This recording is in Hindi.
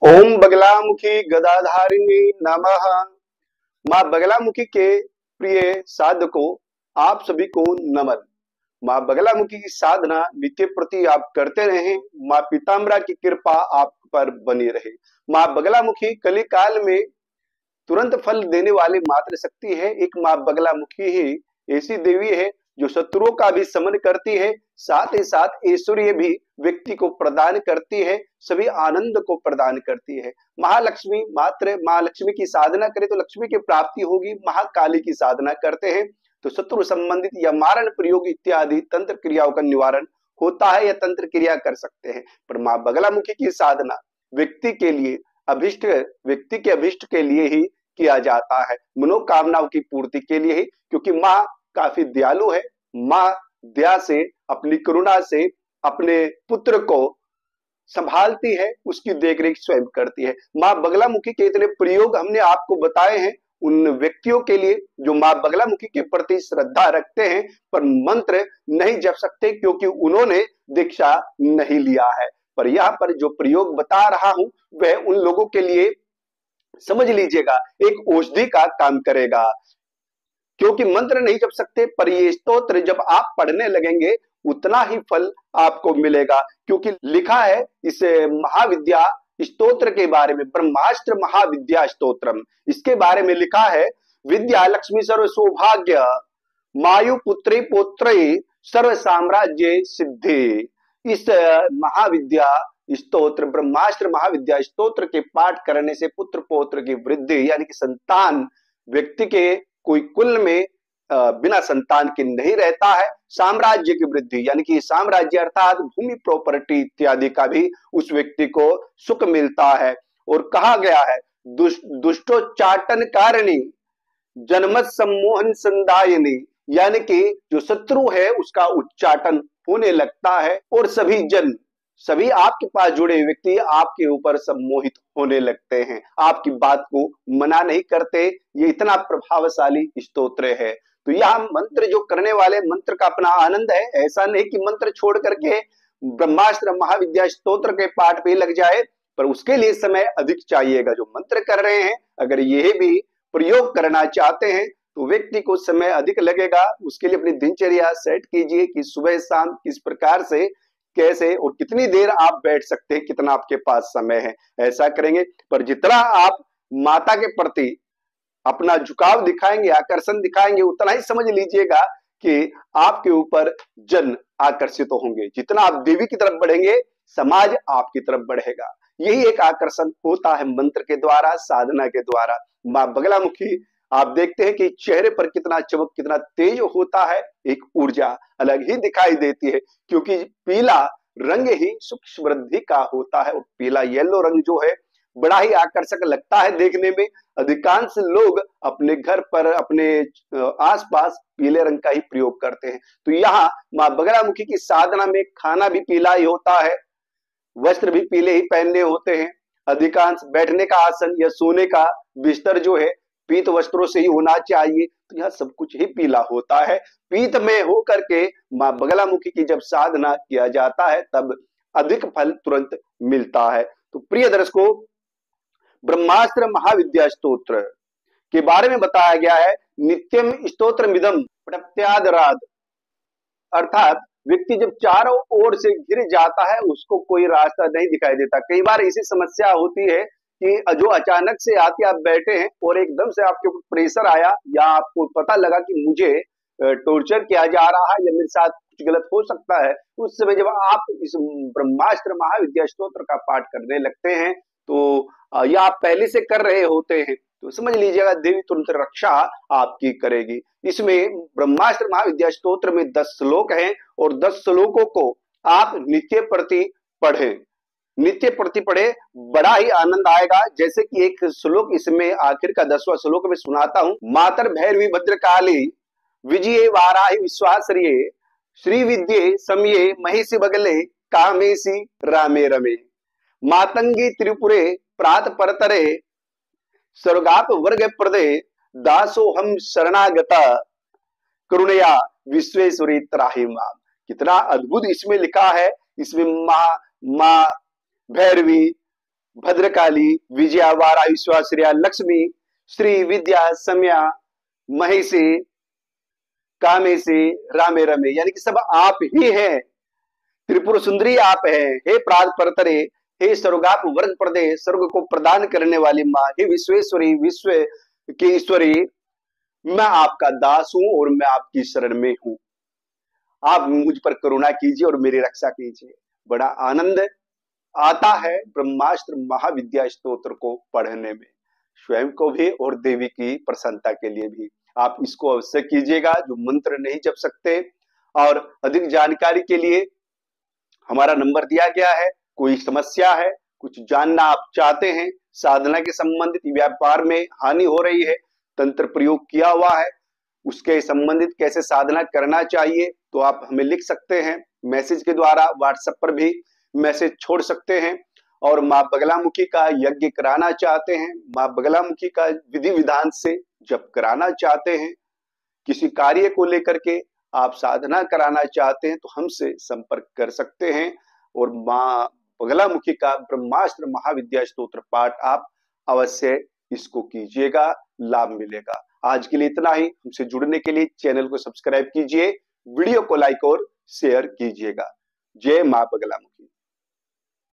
ओम बगलामुखी गदाधारिणी नमः। माँ बगलामुखी के प्रिय साधकों, आप सभी को नमन। माँ बगलामुखी की साधना नित्य प्रति आप करते रहें। माँ पीताम्बरा की कृपा आप पर बनी रहे। माँ बगलामुखी कली काल में तुरंत फल देने वाली मात्र शक्ति है। एक माँ बगलामुखी ही ऐसी देवी है जो शत्रुओं का भी समन करती है, साथ ही साथ ऐश्वर्य भी व्यक्ति को प्रदान करती है, सभी आनंद को प्रदान करती है। महालक्ष्मी, मात्र माँ लक्ष्मी की साधना करें तो लक्ष्मी की प्राप्ति होगी। महाकाली की साधना करते हैं तो शत्रु संबंधित या मारण प्रयोग इत्यादि तंत्र क्रियाओं का निवारण होता है या तंत्र क्रिया कर सकते हैं। पर माँ बगलामुखी की साधना व्यक्ति के लिए अभिष्ट, व्यक्ति के अभिष्ट के लिए ही किया जाता है, मनोकामनाओं की पूर्ति के लिए ही, क्योंकि माँ काफी दयालु है। माँ दया से, अपनी करुणा से अपने पुत्र को संभालती है, उसकी देखरेख स्वयं करती है। माँ बगलामुखी के इतने प्रयोग हमने आपको बताए हैं उन व्यक्तियों के लिए जो माँ बगलामुखी के प्रति श्रद्धा रखते हैं पर मंत्र नहीं जप सकते क्योंकि उन्होंने दीक्षा नहीं लिया है। पर यहाँ पर जो प्रयोग बता रहा हूं वह उन लोगों के लिए समझ लीजिएगा एक औषधि का काम करेगा, क्योंकि मंत्र नहीं जप सकते पर ये स्तोत्र जब आप पढ़ने लगेंगे उतना ही फल आपको मिलेगा। क्योंकि लिखा है इस महाविद्या स्तोत्र के बारे में, ब्रह्मास्त्र महाविद्या स्तोत्रम, इसके बारे में लिखा है, विद्या लक्ष्मी सर्व सौभाग्य मायु पुत्री पुत्री सर्व साम्राज्य सिद्धि। इस महाविद्या स्तोत्र, ब्रह्मास्त्र महाविद्या स्तोत्र के पाठ करने से पुत्र पौत्र की वृद्धि यानी कि संतान, व्यक्ति के कोई कुल में बिना संतान के नहीं रहता है। साम्राज्य की वृद्धि यानी कि साम्राज्य अर्थात भूमि प्रॉपर्टी इत्यादि का भी उस व्यक्ति को सुख मिलता है। और कहा गया है दुष्टोच्चाटन कारिणी जनमत सम्मोहन संदायिनी, यानी कि जो शत्रु है उसका उच्चाटन होने लगता है और सभी जन, सभी आपके पास जुड़े व्यक्ति आपके ऊपर सम्मोहित होने लगते हैं, आपकी बात को मना नहीं करते। ये इतना प्रभावशाली स्तोत्र है। तो यह मंत्र जो करने वाले, मंत्र का अपना आनंद है। ऐसा नहीं कि मंत्र छोड़ करके ब्रह्मास्त्र महाविद्या स्तोत्र के पाठ पे लग जाए, पर उसके लिए समय अधिक चाहिएगा। जो मंत्र कर रहे हैं अगर यह भी प्रयोग करना चाहते हैं तो व्यक्ति को समय अधिक लगेगा। उसके लिए अपनी दिनचर्या सेट कीजिए कि सुबह शाम किस प्रकार से, कैसे और कितनी देर आप बैठ सकते हैं, कितना आपके पास समय है, ऐसा करेंगे। पर जितना आप माता के प्रति अपना झुकाव दिखाएंगे, आकर्षण दिखाएंगे, उतना ही समझ लीजिएगा कि आपके ऊपर जन आकर्षित होंगे। जितना आप देवी की तरफ बढ़ेंगे समाज आपकी तरफ बढ़ेगा। यही एक आकर्षण होता है मंत्र के द्वारा, साधना के द्वारा। माँ बगलामुखी आप देखते हैं कि चेहरे पर कितना चमक, कितना तेज होता है, एक ऊर्जा अलग ही दिखाई देती है, क्योंकि पीला रंग ही सुख समृद्धि का होता है। और पीला येलो रंग जो है बड़ा ही आकर्षक लगता है देखने में। अधिकांश लोग अपने घर पर, अपने आसपास पीले रंग का ही प्रयोग करते हैं। तो यहाँ माँ बगलामुखी की साधना में खाना भी पीला ही होता है, वस्त्र भी पीले ही पहनने होते हैं। अधिकांश बैठने का आसन या सोने का बिस्तर जो है पीत वस्त्रों से ही होना चाहिए। तो यह सब कुछ ही पीला होता है। पीत में हो करके माँ बगलामुखी की जब साधना किया जाता है तब अधिक फल तुरंत मिलता है। तो प्रिय दर्शकों, ब्रह्मास्त्र महाविद्या स्तोत्र के बारे में बताया गया है, नित्यम स्तोत्र मिदम प्रत्यादराद, अर्थात व्यक्ति जब चारों ओर से घिर जाता है उसको कोई रास्ता नहीं दिखाई देता। कई बार ऐसी समस्या होती है कि जो अचानक से आके आप बैठे हैं और एकदम से आपके ऊपर प्रेशर आया या आपको पता लगा कि मुझे टॉर्चर किया जा रहा है या मेरे साथ कुछ गलत हो सकता है, उस समय जब आप इस ब्रह्मास्त्र महाविद्या स्तोत्र का पाठ करने लगते हैं तो या आप पहले से कर रहे होते हैं तो समझ लीजिएगा देवी तुरंत रक्षा आपकी करेगी। इसमें ब्रह्मास्त्र महाविद्या स्तोत्र में 10 श्लोक हैं और 10 श्लोकों को आप नित्य प्रति पढ़ें, नित्य प्रति पढ़े, बड़ा ही आनंद आएगा। जैसे कि एक श्लोक इसमें आखिर का 10वां श्लोक में सुनाता हूं। मातर भैरवी भद्रकाली विजये वाराही विश्वासरिये श्री विद्ये समये महिषी बगले कामेसी रामे रमे मातंगी त्रिपुरे प्रात परतरे स्वर्गाप वर्ग प्रदे दासो हम शरणागता करुणया विश्वेश्वरी त्राही मां। कितना अद्भुत इसमें लिखा है। इसमें माँ भैरवी भद्रकाली, विजया, वारा, विश्वाश्रिया, लक्ष्मी, श्री, विद्या, सम्या, महेशी, कामेशी, रामे रमे, यानी कि सब आप ही हैं। त्रिपुर सुंदरी आप है। हे प्राग परतरे, हे स्वर्गाप वर्ग प्रदे, स्वर्ग को प्रदान करने वाली माँ, हे विश्वेश्वरी, विश्व की ईश्वरी, मैं आपका दास हूं और मैं आपकी शरण में हूं। आप मुझ पर करुणा कीजिए और मेरी रक्षा कीजिए। बड़ा आनंद आता है ब्रह्मास्त्र महाविद्या स्तोत्र को पढ़ने में, स्वयं को भी और देवी की प्रसन्नता के लिए भी। आप इसको अवश्य कीजिएगा जो मंत्र नहीं जप सकते। और अधिक जानकारी के लिए हमारा नंबर दिया गया है। कोई समस्या है, कुछ जानना आप चाहते हैं, साधना के संबंधित, व्यापार में हानि हो रही है, तंत्र प्रयोग किया हुआ है, उसके संबंधित कैसे साधना करना चाहिए, तो आप हमें लिख सकते हैं मैसेज के द्वारा। व्हाट्सएप पर भी मैसेज छोड़ सकते हैं। और माँ बगलामुखी का यज्ञ कराना चाहते हैं, माँ बगलामुखी का विधि विधान से जप कराना चाहते हैं, किसी कार्य को लेकर के आप साधना कराना चाहते हैं, तो हमसे संपर्क कर सकते हैं। और माँ बगलामुखी का ब्रह्मास्त्र महाविद्या स्तोत्र पाठ आप अवश्य इसको कीजिएगा, लाभ मिलेगा। आज के लिए इतना ही। हमसे जुड़ने के लिए चैनल को सब्सक्राइब कीजिए, वीडियो को लाइक और शेयर कीजिएगा। जय माँ बगलामुखी।